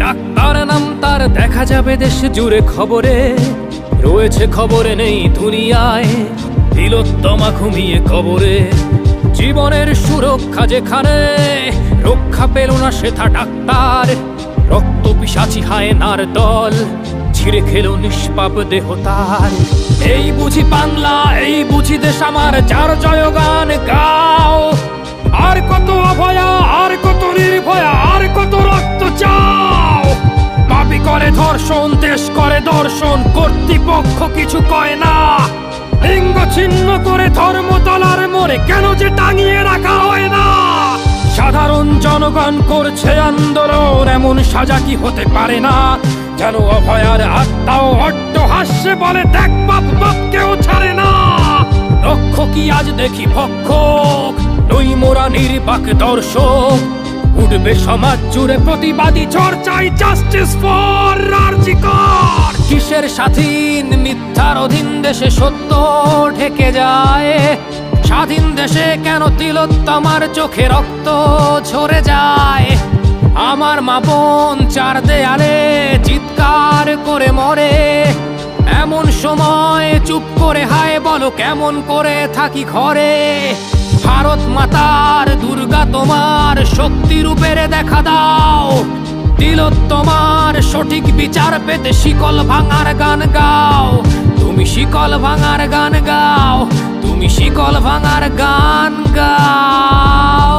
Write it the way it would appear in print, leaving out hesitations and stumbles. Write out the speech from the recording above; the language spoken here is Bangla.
ডাক্তার নাম তার দেখা যাবে দেশ জুড়ে খবরে, রয়েছে খবরে নেই দুনিয়ায় তিলোত্তমা ঘুমিয়ে কবরে। জীবনের সুরক্ষা যেখানে, রক্ষা পেল না সেথা ডাক্তার। রক্ত পিশাচি হায়নার দল ছিঁড়ে খেলো নিষ্পাপ দেহ তার। এই বুঝি বাংলা, এই বুঝি দেশ আমার, যার জয়গান গাও। আর কত অভয়া, আর কত নির্ভয়া, আর কত রক্ত চাও। পাপী করে ধর্ষণ, দেশ করে দর্শন, কর্তৃপক্ষ কিছু কয় না। লিঙ্গ ছিন্ন করে ধর্মতলার মোড়ে কেন যে টাঙিয়ে রাখা হয় না। সাধারণ জনগণ করছে আন্দোলন, এমন সাজা কি হতে পারে না। যেন অভয়ার আত্মাও অট্টহাস্যে বলে, দেখ বাপ বাপকেও ছাড়ে না। লক্ষ্য কি আজ দেখি ভক্ষক, নই মোরা নির্বাক দর্শক। উঠবে সমাজ জুড়ে প্রতিবাদী ঝড়, চাই জাস্টিস ফর আর.জি. কর। কিসের স্বাধীন, মিথ্যার অধীন দেশে সত্য ঢেকে যায়। স্বাধীন দেশে কেন তিলোত্তমার চোখে রক্ত ঝরে যায়। আমার মা বোন চার দেয়ালে চিৎকার করে মরে, এমন সময় চুপ করে হায় বলো কেমন করে থাকি ঘরে। ভারত মাতার, দুর্গা তোমার শক্তি রূপের দেখা দাও। তিলোত্তমার সঠিক বিচার পেতে শিকল ভাঙার গান গাও। তুমি শিকল ভাঙার গান গাও, তুমি শিকল ভাঙার গান গাও।